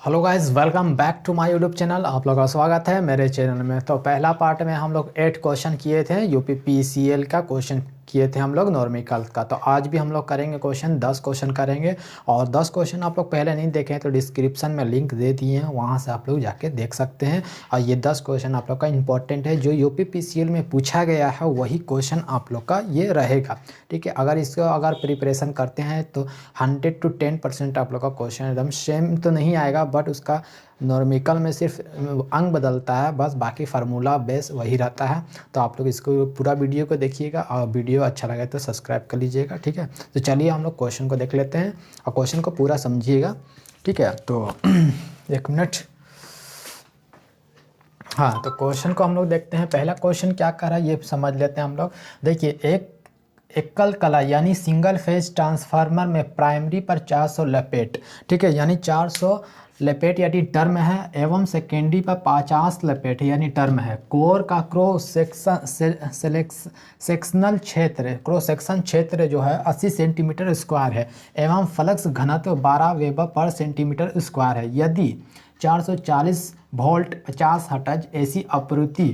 Hello guys, welcome back to my YouTube channel. आप लोगों का स्वागत है मेरे चैनल में। तो पहला पार्ट में हम लोग 8 क्वेश्चन किए थे, यूपीपीसीएल का क्वेश्चन किए थे हम लोग नॉर्मिकल का। तो आज भी हम लोग करेंगे क्वेश्चन, 10 क्वेश्चन करेंगे। और 10 क्वेश्चन आप लोग पहले नहीं देखे हैं तो डिस्क्रिप्शन में लिंक दे दिए हैं, वहाँ से आप लोग जाके देख सकते हैं। और ये 10 क्वेश्चन आप लोग का इंपॉर्टेंट है, जो यूपीपीसीएल में पूछा गया है वही क्वेश्चन आप लोग का ये रहेगा। ठीक है, अगर प्रिपरेशन करते हैं तो 100 to 10% आप लोग का क्वेश्चन एकदम सेम तो नहीं आएगा, बट उसका नॉर्मिकल में सिर्फ अंक बदलता है बस, बाकी फार्मूला बेस वही रहता है। तो आप लोग इसको पूरा वीडियो को देखिएगा, और वीडियो अच्छा लगे तो सब्सक्राइब कर लीजिएगा। ठीक है, तो चलिए हम लोग क्वेश्चन को देख लेते हैं और क्वेश्चन को पूरा समझिएगा। ठीक है, तो एक मिनट। हाँ, तो क्वेश्चन को हम लोग देखते हैं। पहला क्वेश्चन क्या कर रहा है ये समझ लेते हैं हम लोग। देखिए, एक एकल कला यानी सिंगल फेज ट्रांसफार्मर में प्राइमरी पर 400 लपेट, ठीक है, यानी 400 लपेट यानी टर्म है, एवं सेकेंडरी पर 50 लपेट यानी टर्म है। कोर का क्रॉस सेक्शनल क्षेत्र, क्रॉस सेक्शन क्षेत्र जो है 80 सेंटीमीटर स्क्वायर है, एवं फ्लक्स घनत्व 12 वेबर पर सेंटीमीटर स्क्वायर है। यदि 440 वोल्ट 50 हर्ट्ज ऐसी आपूर्ति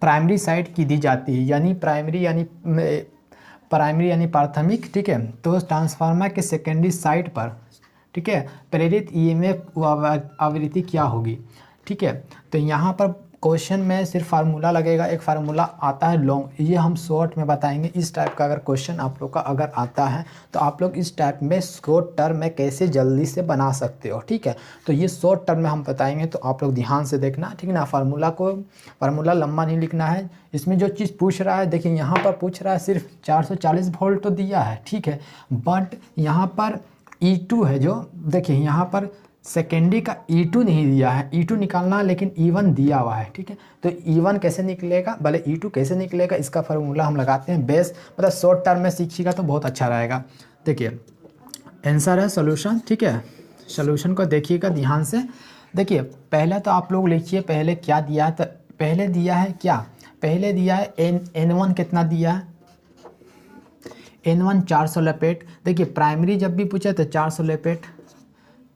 प्राइमरी साइड की दी जाती है, यानी प्राइमरी यानी प्राथमिक, ठीक है, तो ट्रांसफार्मर के सेकेंडरी साइड पर, ठीक है, प्रेरित ईएमएफ आवृत्ति क्या होगी। ठीक है, तो यहाँ पर क्वेश्चन में सिर्फ फार्मूला लगेगा। एक फार्मूला आता है लॉन्ग, ये हम शॉर्ट में बताएंगे। इस टाइप का अगर क्वेश्चन आप लोग का अगर आता है तो आप लोग इस टाइप में शॉर्ट टर्म में कैसे जल्दी से बना सकते हो। ठीक है, तो ये शॉर्ट टर्म में हम बताएंगे, तो आप लोग ध्यान से देखना। ठीक है ना, फार्मूला लंबा नहीं लिखना है। इसमें जो चीज़ पूछ रहा है, देखिए यहाँ पर पूछ रहा है सिर्फ 440 वोल्ट तो दिया है, ठीक है, बट यहाँ पर E2 है, जो देखिए यहाँ पर सेकेंडरी का E2 नहीं दिया है। E2 निकालना है, लेकिन E1 दिया हुआ है। ठीक है, तो E1 कैसे निकलेगा, भले E2 कैसे निकलेगा, इसका फार्मूला हम लगाते हैं। बेस मतलब शॉर्ट टर्म में सीखिएगा तो बहुत अच्छा रहेगा। देखिए, आंसर है सोल्यूशन। ठीक है, सोल्यूशन को देखिएगा ध्यान से। देखिए, पहले तो आप लोग लिखिए पहले क्या दिया है। तो पहले दिया है क्या, पहले दिया है N1 कितना दिया है, N1 400 लपेट। देखिए, प्राइमरी जब भी पूछे तो 400 लपेट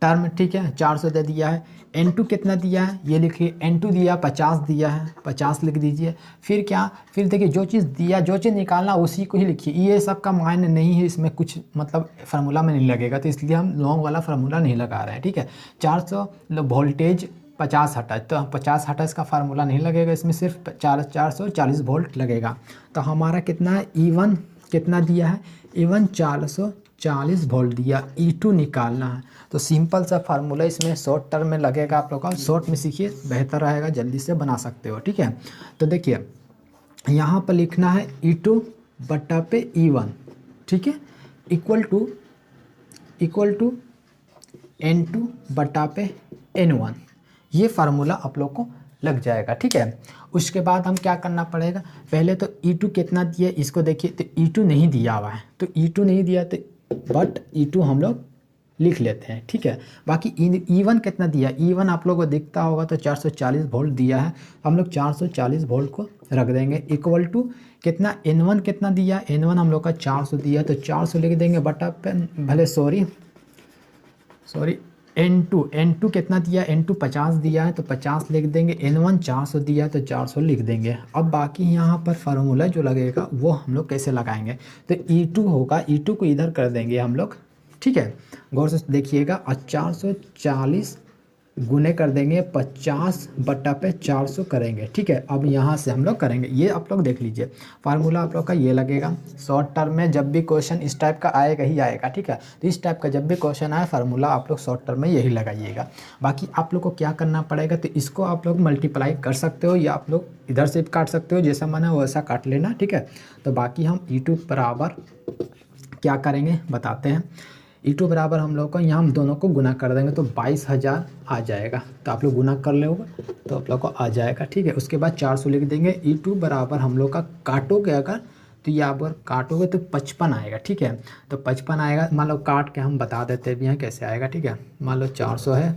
टर्म, ठीक है, 400 दे दिया है। N2 कितना दिया है ये लिखिए, N2 दिया 50 दिया है, 50 लिख दीजिए। फिर क्या, फिर देखिए जो चीज़ दिया, जो चीज़ निकालना उसी को ही लिखिए। ये सब का मायने नहीं है, इसमें कुछ मतलब फार्मूला में नहीं लगेगा, तो इसलिए हम लॉन्ग वाला फार्मूला नहीं लगा रहे हैं। ठीक है, 400 वोल्टेज 50 हर्ट्ज, तो 50 हर्ट्ज का फार्मूला नहीं लगेगा, इसमें सिर्फ 440 वोल्ट लगेगा। तो हमारा कितना है, E1 कितना दिया है, E1 440 वोल्ट दिया, E2 निकालना है। तो सिंपल सा फार्मूला इसमें शॉर्ट टर्म में लगेगा। आप लोग का शॉर्ट में सीखिए, बेहतर रहेगा, जल्दी से बना सकते हो। ठीक है, तो देखिए यहाँ पर लिखना है E2 बटा पे E1, ठीक है, इक्वल टू N2 बटा पे N1। ये फार्मूला आप लोग को लग जाएगा। ठीक है, उसके बाद हम क्या करना पड़ेगा, पहले तो E2 कितना दिया इसको देखिए। तो E2 नहीं दिया हुआ है, तो E2 नहीं दिया, तो बट E2 हम लोग लिख लेते हैं। ठीक है, बाकी E1 कितना दिया, E1 आप लोगों को दिखता होगा, तो 440 वोल्ट दिया है, हम लोग 440 वोल्ट को रख देंगे। इक्वल टू कितना, N1 कितना दिया, N1 हम लोग का 400 दिया, तो 400 लिख देंगे बटा पे, भले सॉरी N2 कितना दिया, N2 50 दिया है, तो 50 लिख देंगे। N1 400 दिया है, तो 400 लिख देंगे। अब बाकी यहाँ पर फार्मूला जो लगेगा वो हम लोग कैसे लगाएंगे, तो E2 होगा, E2 को इधर कर देंगे हम लोग। ठीक है, गौर से देखिएगा, और 440 गुने कर देंगे 50 बटा पे 400 करेंगे। ठीक है, अब यहाँ से हम लोग करेंगे, ये आप लोग देख लीजिए फार्मूला आप लोग का ये लगेगा। शॉर्ट टर्म में जब भी क्वेश्चन इस टाइप का आएगा ही आएगा। ठीक है, तो इस टाइप का जब भी क्वेश्चन आए फार्मूला आप लोग शॉर्ट टर्म में यही लगाइएगा। बाकी आप लोग को क्या करना पड़ेगा, तो इसको आप लोग मल्टीप्लाई कर सकते हो, या आप लोग इधर से काट सकते हो, जैसा मन है वैसा काट लेना। ठीक है, तो बाकी हम E2 बराबर क्या करेंगे बताते हैं। E2 बराबर हम लोग को यहाँ हम दोनों को गुना कर देंगे, तो 22,000 आ जाएगा। तो आप लोग गुना कर लोगे तो आप लोग को आ जाएगा। ठीक है, उसके बाद 400 लिख देंगे। E2 बराबर हम लोग का काटोगे अगर, तो ये आप अगर काटोगे तो 55 आएगा। ठीक है, तो 55 आएगा। मान लो काट के हम बता देते भी हैं कैसे आएगा। ठीक है, मान लो 400 है,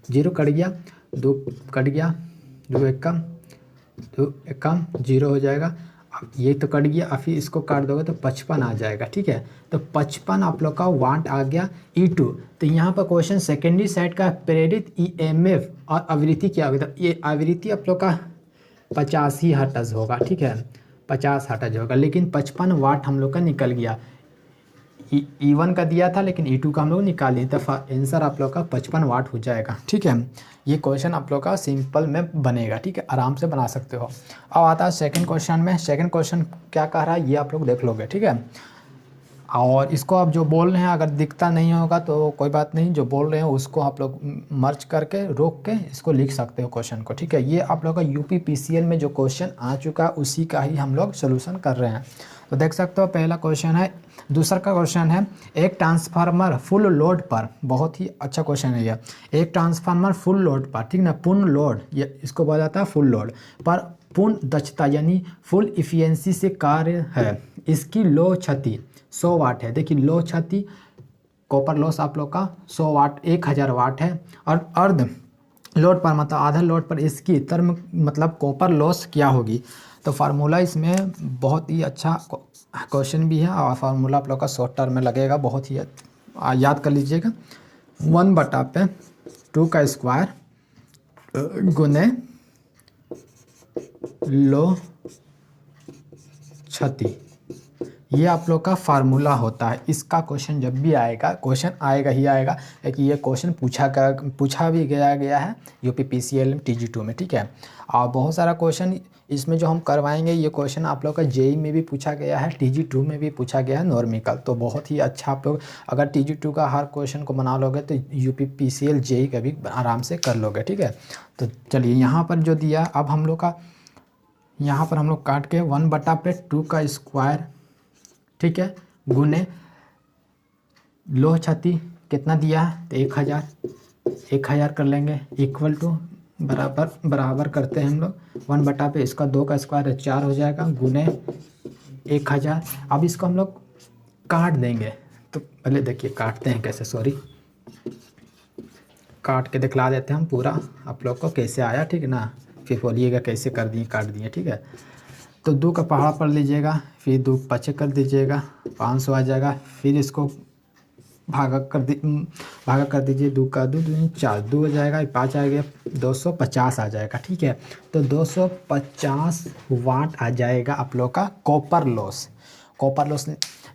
0 कट गया, 2 कट गया, 2 एक कम 0 हो जाएगा। ये तो कट गया, अब फिर इसको काट दोगे तो 55 आ जाएगा, ठीक है। तो 55 आप लोग का वाट आ गया E2। तो यहाँ पर क्वेश्चन सेकेंडरी साइड का प्रेरित EMF और आवृत्ति क्या होगी, तो ये आवृत्ति आप लोग का 50 ही हर्ट्ज होगा, ठीक है, 50 हर्ट्ज होगा, लेकिन 55 वाट हम लोग का निकल गया। E1 का दिया था लेकिन E2 का हम लोग निकाल लिए, तो आंसर आप लोग का 55 वाट हो जाएगा, ठीक है। ये क्वेश्चन आप लोग का सिंपल में बनेगा, ठीक है, आराम से बना सकते हो। अब आता है सेकंड क्वेश्चन में। सेकंड क्वेश्चन क्या कह रहा है ये आप लोग देख लोगे, ठीक है। और इसको आप जो बोल रहे हैं अगर दिखता नहीं होगा तो कोई बात नहीं, जो बोल रहे हैं उसको आप लोग मर्ज करके रोक के इसको लिख सकते हो क्वेश्चन को, ठीक है। ये आप लोग का UPPCL में जो क्वेश्चन आ चुका है उसी का ही हम लोग सोल्यूशन कर रहे हैं। तो देख सकते हो पहला क्वेश्चन है। दूसरा का क्वेश्चन है, एक ट्रांसफार्मर फुल लोड पर, बहुत ही अच्छा क्वेश्चन है ये, एक ट्रांसफार्मर फुल लोड पर, ठीक ना, पूर्ण लोड, ये इसको बोला जाता है फुल लोड पर पूर्ण दक्षता यानी फुल इफिशियंसी से कार्य है, इसकी लो क्षति 100 वाट है। देखिए लो क्षति कॉपर लॉस आप लोग का 100 वाट 1000 वाट है, और अर्ध लोड पर मतलब आधा लोड पर इसकी टर्म मतलब कॉपर लॉस क्या होगी। तो फार्मूला इसमें बहुत ही अच्छा क्वेश्चन भी है, और फार्मूला आप लोग का शॉर्ट टर्म में लगेगा, बहुत ही याद कर लीजिएगा। 1/2 का स्क्वायर गुने लो क्षति, ये आप लोग का फार्मूला होता है। इसका क्वेश्चन जब भी आएगा, क्वेश्चन आएगा ही आएगा, कि ये क्वेश्चन पूछा भी गया है UPPCL TG2 में, ठीक है। और बहुत सारा क्वेश्चन इसमें जो हम करवाएंगे, ये क्वेश्चन आप लोग का JEE में भी पूछा गया है, TG2 में भी पूछा गया है नॉर्मिकल। तो बहुत ही अच्छा आप लोग अगर TG2 का हर क्वेश्चन को बना लोगे तो UPPCL JEE का भी आराम से कर लोगे, ठीक है। तो चलिए यहाँ पर जो दिया, अब हम लोग का यहाँ पर हम लोग काट के 1/2 का स्क्वायर, ठीक है, गुने लो क्षति कितना दिया है तो 1000 कर लेंगे, इक्वल टू बराबर करते हैं हम लोग 1/2 इसका 2 का स्क्वायर है 4 हो जाएगा, गुने 1000। अब इसको हम लोग काट देंगे, तो पहले देखिए काटते हैं कैसे, सॉरी काट के दिखला देते हैं हम पूरा आप लोग को कैसे आया, ठीक है ना, फिर बोलिएगा कैसे कर दिए काट दिए, ठीक है। तो 2 का पहाड़ा पढ़ लीजिएगा, फिर 2 5 कर दीजिएगा 500 आ जाएगा, फिर इसको भागा कर दीजिए, 2 का 2 2 4 2 हो जाएगा, 5 आ गया 250 आ जाएगा, ठीक है। तो 250 वाट आ जाएगा आप लोग का कॉपर लॉस।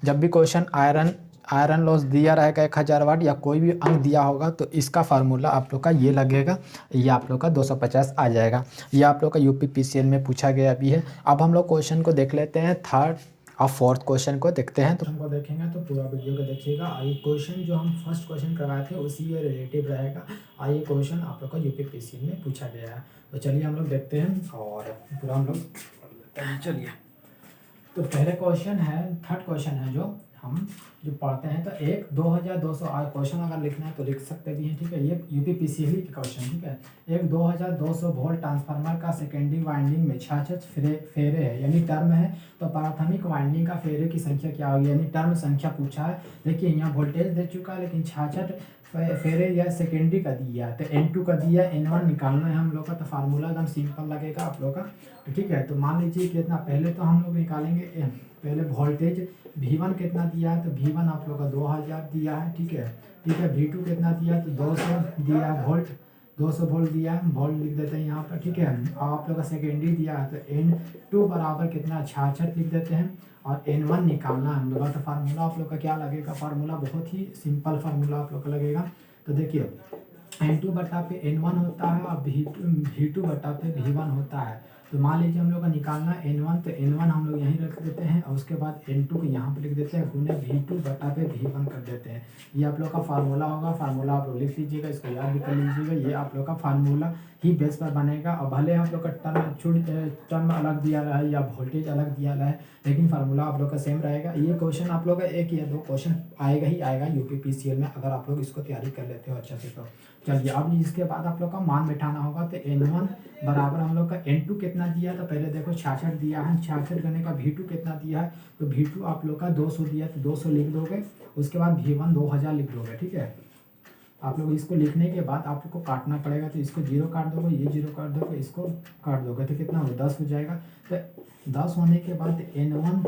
जब भी क्वेश्चन आयरन लॉस दिया रहेगा 1000 वाट या कोई भी अंक दिया होगा तो इसका फार्मूला आप लोग का ये लगेगा, ये आप लोग का 250 आ जाएगा। ये आप लोग का UPPCL में पूछा गया भी है। अब हम लोग क्वेश्चन को देख लेते हैं, थर्ड और फोर्थ क्वेश्चन को देखते हैं। तो हमको देखेंगे तो पूरा वीडियो को देखिएगा। ये क्वेश्चन जो हम फर्स्ट क्वेश्चन करवाए थे उसी के रिलेटिव रहेगा, और ये क्वेश्चन आप लोग का UPPCL में पूछा गया है। तो चलिए हम लोग देखते हैं और पूरा हम लोग चलिए। तो पहले क्वेश्चन है, थर्ड क्वेश्चन है जो हम जो पढ़ते हैं। तो एक 2200 क्वेश्चन अगर लिखना है तो लिख सकते भी हैं, ठीक है। ये UPPCL के क्वेश्चन, ठीक है। एक 2200 वोल्ट ट्रांसफार्मर का सेकेंडरी वाइंडिंग में 66 फेरे है, यानी टर्म है, तो प्राथमिक वाइंडिंग का फेरे की संख्या क्या होगी, यानी टर्म संख्या पूछा है। देखिए यहाँ वोल्टेज दे चुका है लेकिन 66 फेरे या सेकेंडरी का दिया है, तो N2 का दिया है, N1 निकालना है हम लोग का। तो फार्मूला एकदम सिंपल लगेगा आप लोग का, ठीक है। तो मान लीजिए कितना, पहले तो हम लोग निकालेंगे पहले वोल्टेज V1 कितना दिया है, तो V1 आप लोग का 2000 दिया है, ठीक है। V2 कितना दिया है तो 200 दिया है वोल्ट, 200 वोल्ट दिया है, वोल्ट लिख देते हैं यहाँ पर, ठीक है। और आप लोग का सेकेंडरी दिया है तो N2 बराबर कितना 66 लिख देते हैं, और N1 निकालना है हम लोग का। तो फार्मूला आप लोग का क्या लगेगा, फार्मूला बहुत ही सिंपल फार्मूला आप लोग का लगेगा। तो देखिए N2/N1 होता है और V2/V1 होता है। तो मान लीजिए हम लोग का निकालना N1, तो N1 हम लोग यहीं रख देते हैं, और उसके बाद N2 को यहाँ पे लिख देते हैं, गुने V2/V1 कर देते हैं। ये आप लोग का फार्मूला होगा, फार्मूला आप लोग लिख लीजिएगा, इसको याद भी कर लीजिएगा। ये आप लोग का फार्मूला ही बेस पर बनेगा, और भले आप लोग का टर्म अलग दिया रहा है या वोल्टेज अलग दिया रहा है, लेकिन फार्मूला आप लोग का सेम रहेगा। ये क्वेश्चन आप लोग का 1 या 2 क्वेश्चन आएगा ही आएगा UPPCL में, अगर आप लोग इसको तैयारी कर लेते हो अच्छा से। तो चलिए अब इसके बाद आप लोग का मान बैठाना होगा। तो N1 बराबर हम लोग का N2 कितना दिया, तो पहले देखो 66 दिया है, 66 करने का V2 कितना दिया है, तो V2 आप लोग का 200 दिया, तो 200 लिख दोगे, उसके बाद V1 2000 लिख दोगे, ठीक है। आप लोग इसको लिखने के बाद आप लोग को काटना पड़ेगा, तो इसको 0 काट दोगे, ये 0 काट दोगे, इसको काट दोगे तो कितना होगा 10 हो जाएगा। तो 10 होने के बाद N1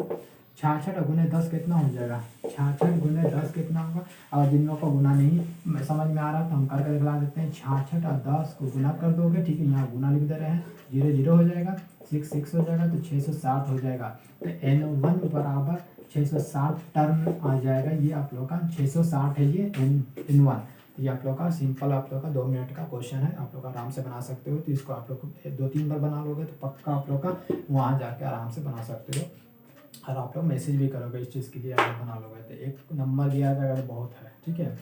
66 गुने 10 कितना हो जाएगा, 66 गुने 10 कितना होगा। अगर जिन लोगों को गुना नहीं समझ में आ रहा तो हम करके दिखला देते हैं। 66 और 10 को गुना कर दोगे, ठीक है, यहाँ गुना लिख दे रहे हैं, 0 0 हो जाएगा, 6 6 हो जाएगा, तो 660 हो जाएगा। तो N1 बराबर 660 टर्म आ जाएगा। ये आप लोग का 660 है, ये N1। तो ये आप लोग का सिंपल, आप लोग का 2 मिनट का क्वेश्चन है, आप लोग आराम से बना सकते हो। तो इसको आप लोग 2-3 बार बना लोगे तो पक्का आप लोग का वहाँ जाके आराम से बना सकते हो। और आप लोग मैसेज भी करोगे इस चीज़ के लिए, अगर बना लोगे तो 1 नंबर दिया जाएगा तो बहुत है, ठीक है।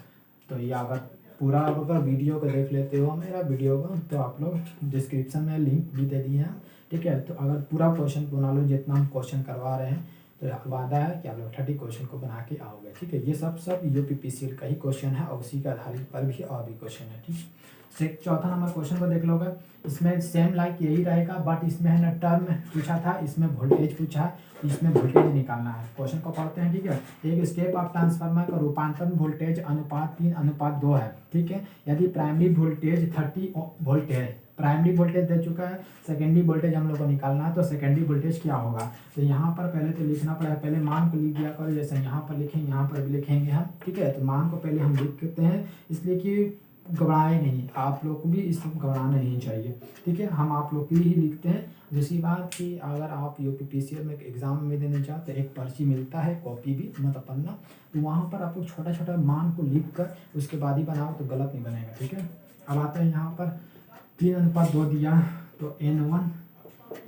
तो ये अगर पूरा अगर वीडियो को देख लेते हो मेरा वीडियो को, तो आप लोग डिस्क्रिप्शन में लिंक भी दे दिए हैं, ठीक है। तो अगर पूरा क्वेश्चन बना लो, जितना हम क्वेश्चन करवा रहे हैं, तो वादा है कि आप लोग 30 क्वेश्चन को बना के आओगे, ठीक है। ये सब UPPCL का ही क्वेश्चन है और उसी के आधारित पर भी और भी क्वेश्चन है, ठीक है। चौथा नंबर क्वेश्चन को देख लोगे, इसमें सेम लाइक यही रहेगा, बट इसमें है ना टर्म पूछा था, इसमें वोल्टेज पूछा है, इसमें वोल्टेज निकालना है। क्वेश्चन को पढ़ते हैं, ठीक है। एक स्टेप ऑफ ट्रांसफार्मर का रूपांतरण वोल्टेज अनुपात 3:2 है, ठीक है। यदि प्राइमरी वोल्टेज 30 वोल्ट है, प्राइमरी वोल्टेज दे चुका है, सेकेंडरी वोल्टेज हम लोग को निकालना है, तो सेकेंडरी वोल्टेज क्या होगा। तो यहाँ पर पहले तो लिखना पड़ेगा, पहले मान को लिख दिया करो, जैसे यहाँ पर लिखेंगे यहाँ पर भी लिखेंगे हम, ठीक है। तो मान को पहले हम लिख देते हैं, इसलिए कि घबराए नहीं, आप लोग को भी इस सब घबराना नहीं चाहिए, ठीक है। हम आप लोग के लिए ही लिखते हैं। दूसरी बात कि अगर आप UPPCL में एग्ज़ाम में देने जाओ तो एक पर्ची मिलता है, कॉपी भी मतलब पन्ना, तो वहाँ पर आप लोग छोटा छोटा मान को लिख कर उसके बाद ही बनाओ तो गलत नहीं बनेगा, ठीक है। अब आते हैं यहाँ पर 3:2 दिया, तो N1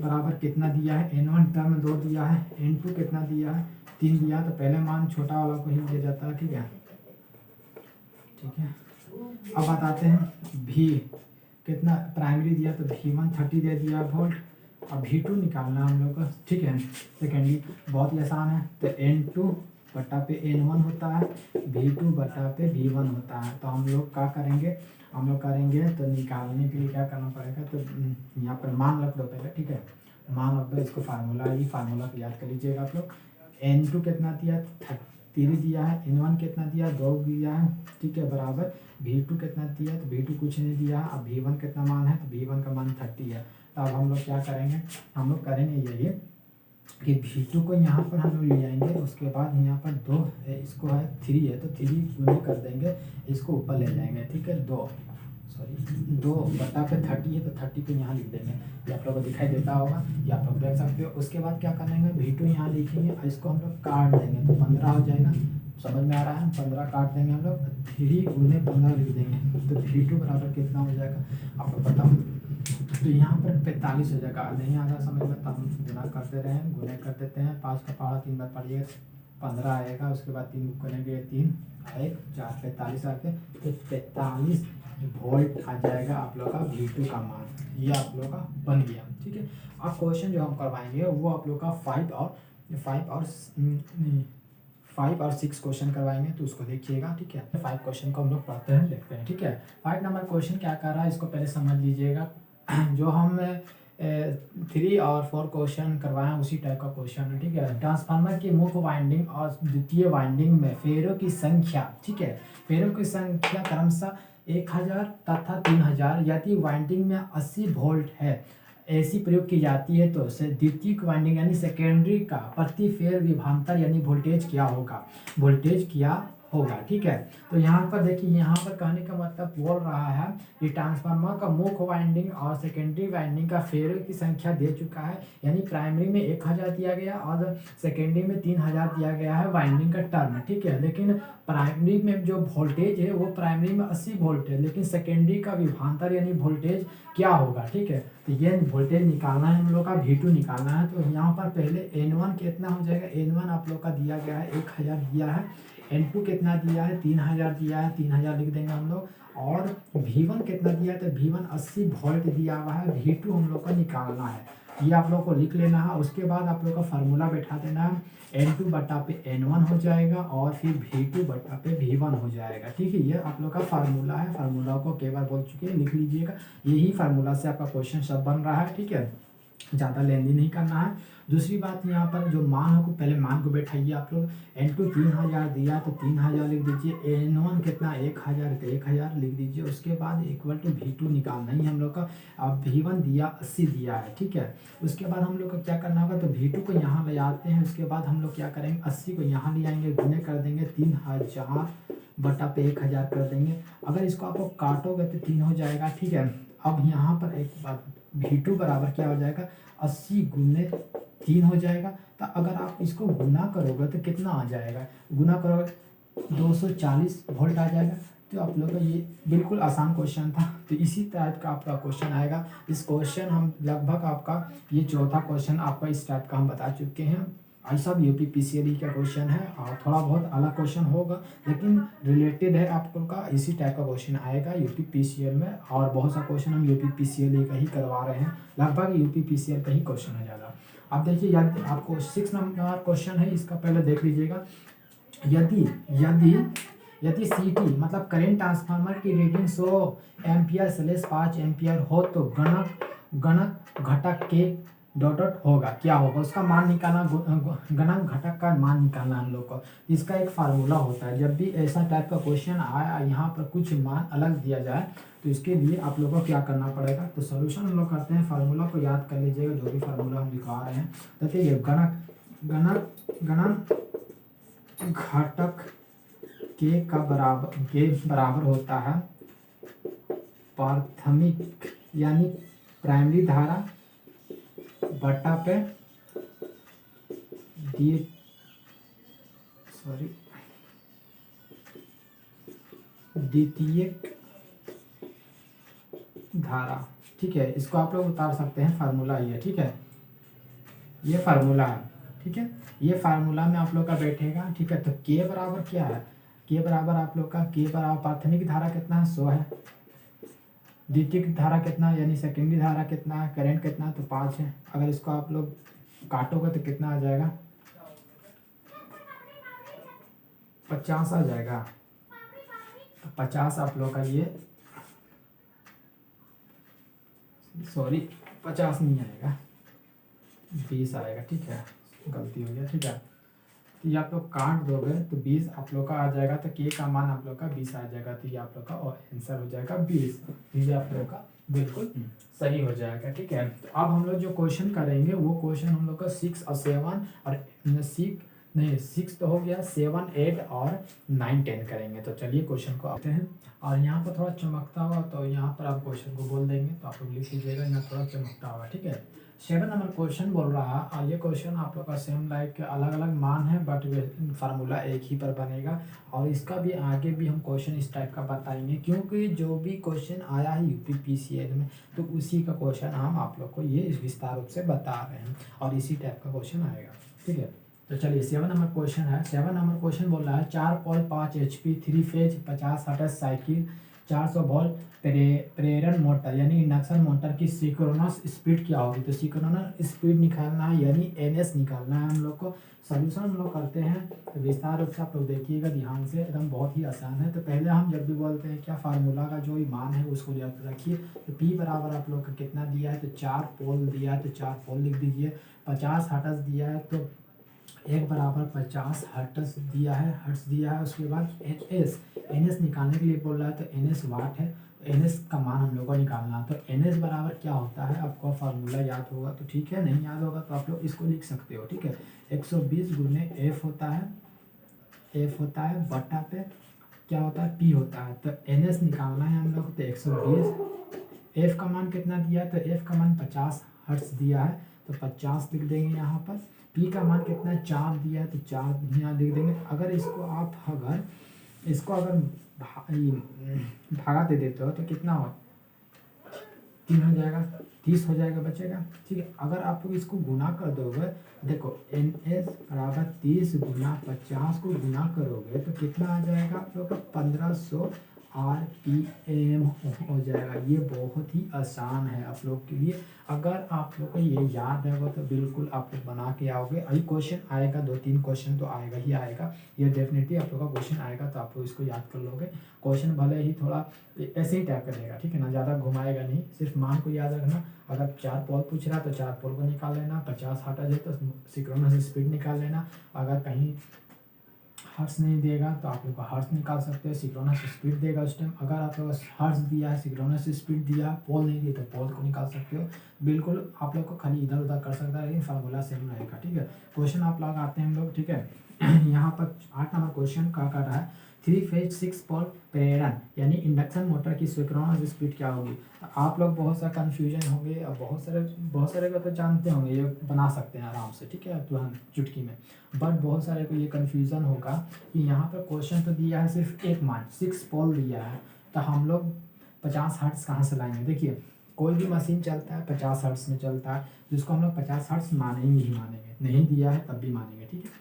बराबर कितना दिया है, N1 टर्म 2 दिया है, N2 कितना दिया है 3 दिया, तो पहले मान छोटा वाला को ही दिया जाता है, ठीक है, ठीक है। अब बताते हैं V कितना प्राइमरी दिया, तो V1 30 दे दिया वोल्ट, अब V2 निकालना हम लोग को, ठीक है। सेकेंडरी बहुत ही आसान है, तो N2 बटा पे N1 होता है, V2 बटा पे V1 होता है। तो हम लोग क्या करेंगे, हम लोग करेंगे तो निकालने के लिए क्या करना पड़ेगा, तो यहाँ पर मान रख दो पहले, ठीक है। मान रख दो, इसको फार्मूला, ये फार्मूला को याद कर लीजिएगा आप लोग। N2 कितना दिया 3 दिया है, N1 कितना दिया 2 दिया है, ठीक है, बराबर V2 कितना दिया, तो V2 कुछ नहीं दिया। अब V1 कितना मान है, तो V1 का मान 30 है। तो अब हम लोग क्या करेंगे, हम लोग करेंगे यही कि V2 को यहाँ पर हम लोग ले आएंगे, उसके बाद यहाँ पर 2 है, इसको है 3 है, तो 3 गुने कर देंगे, इसको ऊपर ले जाएंगे, ठीक है। 2 बटा पे 30 है, तो 30 को यहाँ लिख देंगे, ये आप लोग को दिखाई देता होगा, ये आप लोग देख सकते हो। उसके बाद क्या करेंगे, V2 यहाँ लिखेंगे और इसको हम लोग काट देंगे, तो 15 हो जाएगा, समझ में आ रहा है। 15 काट देंगे हम लोग, 3 गुने 15 लिख देंगे, तो V2 बराबर कितना हो जाएगा आप लोग बताओ। तो यहाँ पर 45 हो जाएगा, नहीं आ रहा समझ में, तो हम गुना करते रहे, गुने कर देते हैं, 5 का पहाड़ा 3 बार पढ़िए, 15 आएगा, उसके बाद 3 करेंगे, 3 1 4 45 आके, तो 45 वोल्ट आ जाएगा आप लोग का V2 का मान, ये आप लोग का बन गया, ठीक है। अब क्वेश्चन जो हम करवाएंगे वो आप लोग का 5 और 6 क्वेश्चन करवाएंगे, तो उसको देखिएगा, ठीक है। 5 क्वेश्चन को हम लोग पढ़ते हैं, देखते हैं, ठीक है। 5 नंबर क्वेश्चन क्या कर रहा है, इसको पहले समझ लीजिएगा। जो हम 3 और 4 क्वेश्चन करवाएं उसी टाइप का क्वेश्चन है, ठीक है। ट्रांसफार्मर की मुख्य वाइंडिंग और द्वितीय वाइंडिंग में फेरों की संख्या, ठीक है, फेरों की संख्या क्रमशः 1000 तथा 3000, यदि वाइंडिंग में 80 वोल्ट है, ऐसी प्रयोग की जाती है, तो द्वितीय वाइंडिंग यानी सेकेंडरी का प्रति फेर विभवांतर यानी वोल्टेज क्या होगा, वोल्टेज क्या होगा, ठीक है। तो यहाँ पर देखिए, यहाँ पर कहने का मतलब बोल रहा है कि ट्रांसफार्मर का मुख्य वाइंडिंग और सेकेंडरी वाइंडिंग का फेरों की संख्या दे चुका है, यानी प्राइमरी में 1000 दिया गया और सेकेंडरी में 3000 दिया गया है वाइंडिंग का टर्म, ठीक है। लेकिन प्राइमरी में जो वोल्टेज है वो प्राइमरी में 80 वोल्ट है, लेकिन सेकेंडरी का विभवांतर यानी वोल्टेज क्या होगा, ठीक है। तो ये वोल्टेज निकालना है हम लोग का, V2 निकालना है। तो यहाँ पर पहले N1 कितना हो जाएगा, N1 आप लोग का दिया गया है 1000 दिया है, N2 कितना दिया है 3000 दिया है, 3000 लिख देंगे हम लोग, और V1 कितना दिया है, तो V1 80 वोल्ट दिया हुआ है, V2 हम लोग को निकालना है, ये आप लोग को लिख लेना है। उसके बाद आप लोग का फार्मूला बैठा देना है, N2 बटा पे N1 हो जाएगा और फिर V2 बटा पे V1 हो जाएगा, ठीक है। ये आप लोग का फार्मूला है, फार्मूला को कई बार बोल चुके हैं, लिख लीजिएगा, यही फार्मूला से आपका क्वेश्चन सब बन रहा है, ठीक है। ज़्यादा लेंदी नहीं करना है। दूसरी बात, यहाँ पर जो मान हो, पहले मान को बैठाइए आप लोग। N2 3000 दिया तो 3000 लिख दीजिए। N1 कितना 1000 तो 1000 लिख दीजिए। उसके बाद इक्वल टू V2 निकालना ही हम लोग का। अब V1 दिया 80 दिया है, ठीक है। उसके बाद हम लोग को क्या करना होगा, तो V2 को यहाँ ले आते हैं। उसके बाद हम लोग क्या करेंगे, 80 को यहाँ ले आएंगे, गुने कर देंगे 3000 बटा पे 1000 कर देंगे। अगर इसको आप लोग काटोगे तो 3 हो जाएगा, ठीक है। अब यहाँ पर एक बात, V2 बराबर क्या हो जाएगा, 80 गुने 3 हो जाएगा। तो अगर आप इसको गुना करोगे तो कितना आ जाएगा, गुना करोगे 240 वोल्ट आ जाएगा। तो आप लोग का ये बिल्कुल आसान क्वेश्चन था। तो इसी टाइप का आपका क्वेश्चन आएगा। इस क्वेश्चन हम लगभग आपका ये चौथा क्वेश्चन आपका इस टाइप का हम बता चुके हैं। ऐसा भी यूपी पीसीएल का क्वेश्चन है और थोड़ा बहुत अलग क्वेश्चन होगा, लेकिन रिलेटेड है आपको का, इसी टाइप का क्वेश्चन आएगा यूपी पीसीएल में। और बहुत सा क्वेश्चन हम यूपी पीसीएल का ही करवा रहे हैं, लगभग यूपी पीसीएल का ही क्वेश्चन है ज़्यादा। आप देखिए, यदि आपको 6 नंबर क्वेश्चन है, इसका पहले देख लीजिएगा। यदि यदि यदि सीटी मतलब करेंट ट्रांसफार्मर की रेटिंग 100 एम्पियर/ 5 एम्पियर हो तो गणक घटक के डॉट डॉट होगा, क्या होगा उसका मान निकालना। गणक घटक का मान निकालना हम लोग को। इसका एक फार्मूला होता है। जब भी ऐसा टाइप का क्वेश्चन आया, यहाँ पर कुछ मान अलग दिया जाए, तो इसके लिए आप लोगों को क्या करना पड़ेगा, तो सोल्यूशन हम लोग करते हैं। फार्मूला को याद कर लीजिएगा, जो भी फार्मूला हम लिखवा रहे हैं। तो देखिए, गणक घटक के बराबर होता है प्राथमिक यानी प्राइमरी धारा बटा पे द्वितीयक धारा, ठीक है। इसको आप लोग उतार सकते हैं, फार्मूला ये, ठीक है। ये फार्मूला है, ठीक है। ये फार्मूला में आप लोग का बैठेगा, ठीक है। तो के बराबर क्या है, के बराबर आप लोग का, के बराबर प्राथमिक धारा कितना है, 100 है। द्वितीयक धारा कितना यानी सेकेंडरी धारा कितना है, करंट कितना है, तो 5 है। अगर इसको आप लोग काटोगे तो कितना आ जाएगा, 50 आ जाएगा। तो 50 आप लोग का ये, सॉरी 50 नहीं आएगा, 20 आएगा, ठीक है। गलती हो गया, ठीक है। तो ये आप लोग काट दोगे तो 20 आप लोग का आ जाएगा। तो के का मान आप लोग का 20 आ जाएगा। तो ये आप लोग का आंसर हो जाएगा 20। ये आप लोग का बिल्कुल सही हो जाएगा, ठीक है। तो अब हम लोग जो क्वेश्चन करेंगे वो क्वेश्चन हम लोग का 6 और 7 और 6 तो हो गया, 7, 8 और 9, 10 करेंगे। तो चलिए क्वेश्चन को आते हैं। और यहाँ पर थोड़ा चमकता हुआ, तो यहाँ पर आप क्वेश्चन को बोल देंगे, तो आप लोग लिख लीजिएगा, यहाँ थोड़ा चमकता हुआ, ठीक है। 7 नंबर क्वेश्चन बोल रहा है, और ये क्वेश्चन आप लोग का सेम लाइक अलग अलग मान है, बट फार्मूला एक ही पर बनेगा। और इसका भी आगे भी हम क्वेश्चन इस टाइप का बताएंगे, क्योंकि जो भी क्वेश्चन आया है यूपी पीसीएल में, तो उसी का क्वेश्चन हम आप लोग को ये विस्तार रूप से बता रहे हैं, और इसी टाइप का क्वेश्चन आएगा, ठीक है। तो चलिए 7 नंबर क्वेश्चन है। 7 नंबर क्वेश्चन बोल रहा है, 4 पोल 5 HP 3 phase 50 hertz cycle 400 volt प्रेरण मोटर यानी इंडक्शन मोटर की सिंक्रोनस स्पीड क्या होगी। तो सिंक्रोनस स्पीड निकालना है यानी NS निकालना है हम लोग को। सोल्यूशन हम लोग करते हैं, तो विस्तार रूप से आप लोग देखिएगा ध्यान से, एकदम बहुत ही आसान है। तो पहले हम जब भी बोलते हैं क्या, फार्मूला का जो मान है उसको याद रखिए। तो P बराबर आप लोग का कितना दिया है, तो 4 पोल दिया है, तो 4 पोल लिख दीजिए। 50 हर्ट्ज दिया है, तो 1 बराबर 50 हर्ट्ज दिया है। उसके बाद NS निकालने के लिए बोल रहा है, तो NS वाट है, तो NS का मान हम लोग को निकालना है। तो NS बराबर क्या होता है, आपको फार्मूला याद होगा तो ठीक है, नहीं याद होगा तो आप लोग इसको लिख सकते हो, ठीक है। 120 गुने F होता है बटा पे क्या होता है, P होता है। तो NS निकालना है हम लोग, तो 120। F का मान कितना दिया है, तो F का मान 50 हर्ट्ज दिया है, तो 50 लिख देंगे यहाँ पर। P का मान कितना है, 4 दिया है, तो 4 यहाँ लिख देंगे। अगर इसको अगर भागा दे देते हो तो कितना हो, 3 हो जाएगा, 30 हो जाएगा, बचेगा, ठीक है। अगर आप लोग इसको गुना कर दोगे, देखो NS बराबर 30 गुना 50 को गुना करोगे तो कितना आ जाएगा आप लोग का, 1500 RPM हो जाएगा। ये बहुत ही आसान है आप लोग के लिए, अगर आप लोग को ये याद है वो तो बिल्कुल आप लोग बना के आओगे। अभी क्वेश्चन आएगा, 2-3 क्वेश्चन तो आएगा ही आएगा, ये डेफिनेटली आप लोग का क्वेश्चन आएगा, तो आप लोग इसको याद कर लोगे। क्वेश्चन भले ही थोड़ा ऐसे ही टाइप करेगा, ठीक है ना, ज़्यादा घुमाएगा नहीं, सिर्फ मान को याद रखना। अगर 4 पोल पूछ रहा है तो 4 पोल को निकाल लेना, 50 हर्ट्ज है तो सिंक्रोनस स्पीड निकाल लेना। अगर कहीं हर्ट्ज नहीं देगा तो आप लोग का हर्ट्ज निकाल सकते हो, सिंक्रोनस स्पीड देगा उस टाइम। अगर आप लोग हर्ट्ज दिया है, सिंक्रोनस स्पीड दिया, पोल नहीं दिया तो पोल को निकाल सकते हो। बिल्कुल आप लोग को खाली इधर उधर कर सकता है, लेकिन फार्मूला सेम रहेगा, ठीक है। क्वेश्चन आप लोग आते हैं हम लोग, ठीक है। यहाँ पर 8 नंबर क्वेश्चन का कर रहा है 3 फेज 6 पोल प्रेरण यानी इंडक्शन मोटर की सिंक्रोनस स्पीड क्या होगी। आप लोग बहुत सा कन्फ्यूजन होंगे, और बहुत सारे को तो जानते होंगे, ये बना सकते हैं आराम से, ठीक है, तुरंत चुटकी में। बट बहुत सारे को ये कन्फ्यूज़न होगा कि यहाँ पर क्वेश्चन तो दिया है सिर्फ एक मान 6 पोल दिया है, तो हम लोग 50 हर्ट्ज कहाँ से लाएंगे। देखिए कोई भी मशीन चलता है 50 हर्ट्ज में चलता है, जिसको हम लोग 50 हर्ट्ज मानेंगे ही मानेंगे, नहीं दिया है तब भी मानेंगे, ठीक है।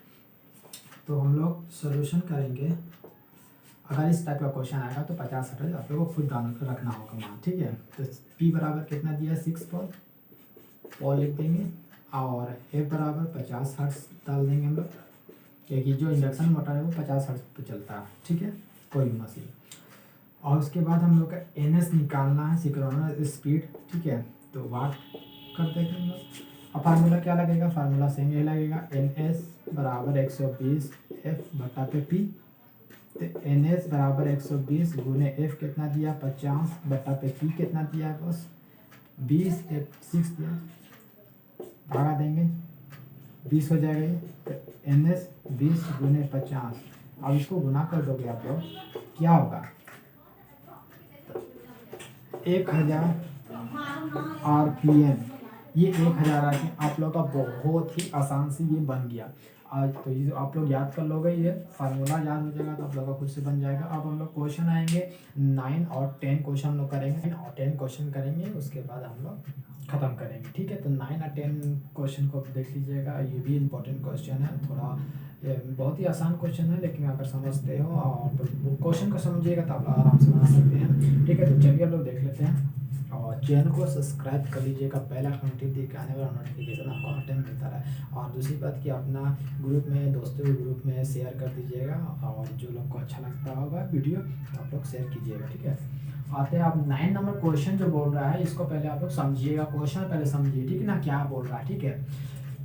तो हम लोग सोल्यूशन करेंगे, अगर इस टाइप का क्वेश्चन आएगा तो 50 हर्ट्ज आप लोगों को खुद रखना होगा मान, ठीक है। तो P बराबर कितना दिया है 6 पोल लिख देंगे, और F बराबर 50 हर्ट्ज डाल देंगे हम लोग, क्योंकि जो इंडक्शन मोटर है वो 50 हर्ट्ज पे चलता है, ठीक है, कोई भी मशीन। और उसके बाद हम लोग का NS निकालना है, सिंक्रोनस स्पीड, ठीक है। तो वाट कर देंगे हम लोग। अब फार्मूला क्या लगेगा, फार्मूला सेम यही लगेगा, NS बराबर 120 F बटा पे P। तो NS बराबर 120 गुने F कितना दिया 50 बटा पे P कितना दिया है बस 20, F 6 दिया, भागा देंगे 20 हो जाएगा ये। तो NS 20 गुने 50, अब इसको गुना कर दोगे आप लोग, क्या होगा 1000 RPM। ये 1000 RPM आप लोग का बहुत ही आसान से ये बन गया। आज तो ये आप लोग याद कर लोगे, ये फार्मूला याद हो जाएगा तो आप लोग का खुद से बन जाएगा। अब हम लोग क्वेश्चन आएंगे 9 और 10 क्वेश्चन हम लोग करेंगे, 9 और 10 क्वेश्चन करेंगे, उसके बाद हम लोग ख़त्म करेंगे, ठीक है। तो 9 और 10 क्वेश्चन को देख लीजिएगा, ये भी इंपॉर्टेंट क्वेश्चन है, थोड़ा बहुत ही आसान क्वेश्चन है, लेकिन अगर समझते हो और तो क्वेश्चन को समझिएगा तो आप आराम से बना सकते हैं, ठीक है। तो चलिए हम लोग देख लेते हैं, और चैनल को सब्सक्राइब कर लीजिएगा, पहला नोटिफिकेशन आने वाला नोटिफिकेशन आपको हर टाइम मिलता रहे। और दूसरी बात कि अपना ग्रुप में, दोस्तों के ग्रुप में शेयर कर दीजिएगा, और जो लोग को अच्छा लगता होगा वीडियो आप लोग शेयर कीजिएगा, ठीक है। आते हैं आप 9 नंबर क्वेश्चन जो बोल रहा है, इसको पहले आप लोग समझिएगा, क्वेश्चन पहले समझिए, ठीक है ना, क्या बोल रहा है, ठीक है।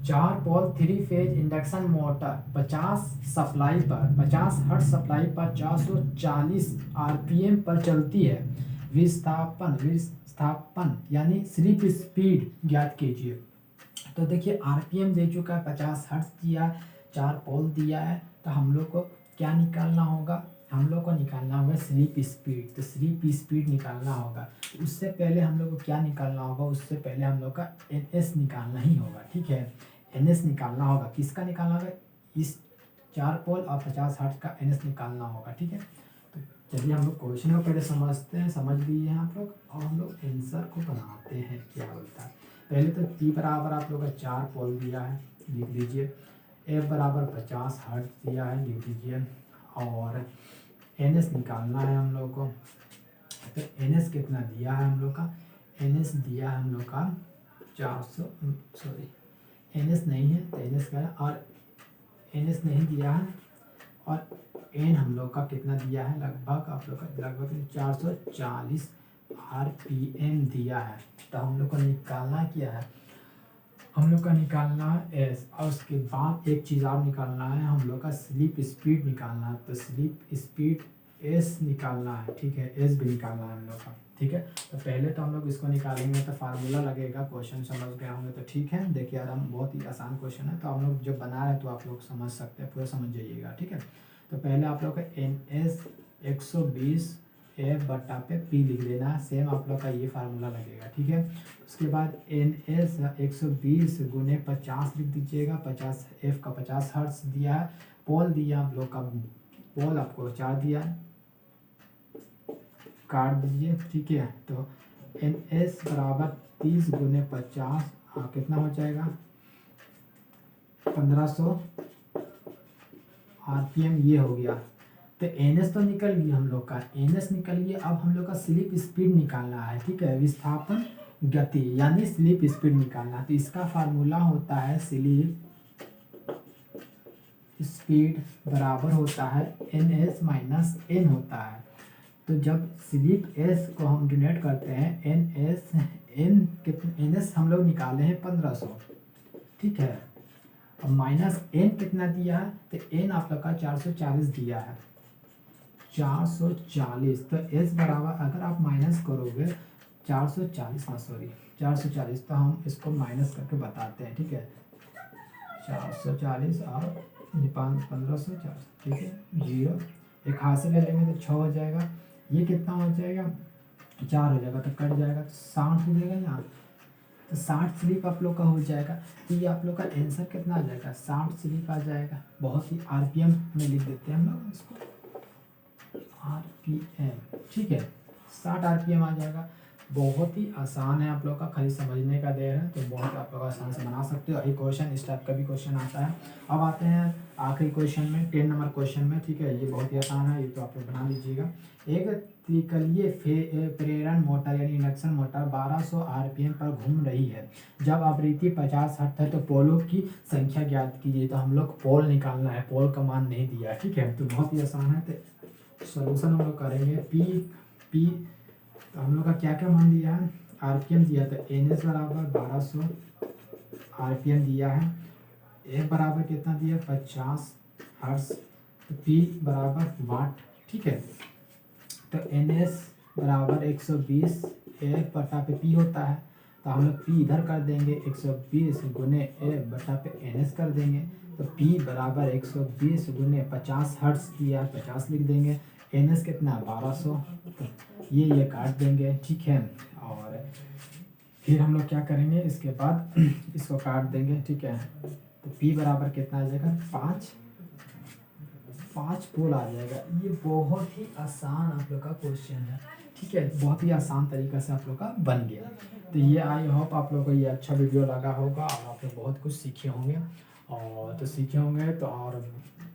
4 पोल 3 फेज इंडक्शन मोटर 50 सप्लाई पर 50 हर्ट्ज सप्लाई पर 440 RPM पर चलती है, विस्थापन यानी स्लिप स्पीड ज्ञात कीजिए। तो देखिए RPM दे चुका है, 50 हर्ट्ज दिया, 4 पोल दिया है, तो हम लोग को क्या निकालना होगा, हम लोग को निकालना होगा स्लिप स्पीड। तो स्लिप स्पीड निकालना होगा, उससे पहले हम लोग को क्या निकालना होगा, उससे पहले हम लोग का NS निकालना ही होगा, ठीक है। NS निकालना होगा, किसका निकालना होगा, इस 4 पोल और 50 हर्ट्ज का NS निकालना होगा, ठीक है। तो चलिए हम लोग क्वेश्चन को पहले समझते हैं, समझ लिए हैं आप लोग, और हम लोग आंसर को बनाते हैं क्या बोलता है। पहले तो P बराबर आप लोग का 4 पोल दिया है, लिख लीजिए। F बराबर 50 हर्ट्ज दिया है, लिख लीजिए। और NS निकालना है हम लोग को, तो NS कितना दिया है हम लोग का, NS दिया है हम लोग का 400, सॉरी NS नहीं है तो NS का है, और NS नहीं दिया है, और N हम लोग का कितना दिया है, लगभग आप लोग का लगभग 440 RPM दिया है। तो हम लोग को निकालना क्या है, हम लोग का निकालना है S, और उसके बाद एक चीज़ और निकालना है, हम लोग का स्लिप स्पीड निकालना है। तो स्लिप स्पीड S निकालना है, ठीक है, S भी निकालना है हम लोग का, ठीक है। तो पहले तो हम लोग इसको निकालेंगे, तो फार्मूला लगेगा, क्वेश्चन समझ गए होंगे तो ठीक है। देखिए यार हम बहुत ही आसान क्वेश्चन है, तो हम लोग जब बना रहे हैं तो आप लोग समझ सकते हैं, पूरा समझ जाइएगा, ठीक है। तो पहले आप लोग का NS 120 F बटा पे P लिख देना है, सेम आप लोग का ये फार्मूला लगेगा, ठीक है। उसके बाद NS 120 गुने 50 लिख दीजिएगा, 50 F का 50 हर्ट्ज दिया है, पोल दिया आप लोग का, पोल आपको 4 दिया है, काट दीजिए, ठीक है। तो NS बराबर 30 गुने 50 कितना हो जाएगा 1500 RPM, ये हो गया। तो NS तो निकल गया हम लोग का, NS निकल गया। अब हम लोग का स्लिप स्पीड निकालना है, ठीक है, विस्थापन गति यानी स्लिप स्पीड निकालना है। तो इसका फार्मूला होता है स्लिप स्पीड बराबर होता है NS माइनस N होता है। तो जब स्लिप S को हम डिनोट करते हैं NS हम लोग निकाले हैं 1500, ठीक है। अब माइनस N कितना दिया है, तो N आप लोग का 440 दिया है, 440। तो S बराबर अगर आप माइनस करोगे 440 तो हम इसको माइनस करके बताते हैं, ठीक है। 440 और 1540, ठीक है, 0 एक हाथ से ले लेंगे तो 6 हो जाएगा, ये कितना हो जाएगा 4 हो जाएगा, तो कट जाएगा तो 60 हो जाएगा यहाँ। तो 60 स्लिप आप लोग का हो जाएगा। तो ये आप लोग का आंसर कितना आ जाएगा, 60 स्लिप आ जाएगा। बहुत ही RPM में लिख देते हैं हम लोग इसको, RPM, ठीक है, 60 RPM आ जाएगा। बहुत ही आसान है, आप लोग का खाली समझने का देर है, तो बहुत आप लोग आसान से बना सकते हो। एक क्वेश्चन इस टाइप का भी क्वेश्चन आता है। अब आते हैं आखिरी क्वेश्चन में, 10 नंबर क्वेश्चन में, ठीक है। ये बहुत ही आसान है, ये तो आप लोग बना लीजिएगा। एक त्रिकलीय प्रेरण मोटर यानी इंडक्शन मोटर 1200 RPM पर घूम रही है। जब आवृत्ति 50 हर्ट्ज है तो पोलों की संख्या ज्ञात कीजिए। तो हम लोग पोल निकालना है, पोल का मान नहीं दिया है, ठीक है। तो बहुत ही आसान है, तो सोल्यूशन हम लोग करेंगे। पी तो हम लोग का क्या क्या मान दिया है, RPM दिया था, NS बराबर 1200 RPM दिया है, F बराबर कितना दिया 50 हर्ट्ज, तो P बराबर वाट, ठीक है। तो NS बराबर 120 F बटा पे P होता है, तो हम लोग P इधर कर देंगे, 120 गुने F बटा पे NS कर देंगे। तो P बराबर 120 गुने 50 हर्ट्ज दिया है, 50 लिख देंगे। NS कितना 1200, ये काट देंगे, ठीक है। और फिर हम लोग क्या करेंगे, इसके बाद इसको काट देंगे, ठीक है। तो P बराबर कितना आ जाएगा 5 पोल आ जाएगा। ये बहुत ही आसान आप लोग का क्वेश्चन है, ठीक है, बहुत ही आसान तरीका से आप लोग का बन गया। तो ये आई होप आप लोग को ये अच्छा वीडियो लगा होगा और आप लोग बहुत कुछ सीखे होंगे। और तो सीखे होंगे तो और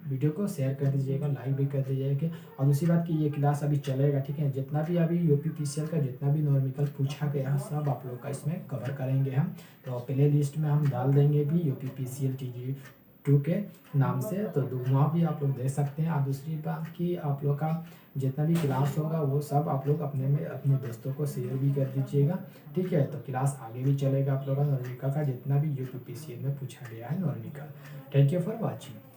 वीडियो को शेयर कर दीजिएगा, लाइक भी कर दीजिएगा। और दूसरी बात कि ये क्लास अभी चलेगा, ठीक है। जितना भी अभी UPPCL का जितना भी नॉर्मिकल पूछा गया है सब आप लोग का इसमें कवर करेंगे हम। तो प्ले लिस्ट में हम डाल देंगे भी UPPCL TG2 के नाम से, तो वहाँ भी आप लोग देख सकते हैं। और दूसरी बात कि आप लोग का जितना भी क्लास होगा वो सब आप लोग अपने दोस्तों को शेयर भी कर दीजिएगा, ठीक है। तो क्लास आगे भी चलेगा आप लोग का नॉर्मिकल का जितना भी UPPCL में पूछा गया है नॉर्मिकल। Thank you for watching.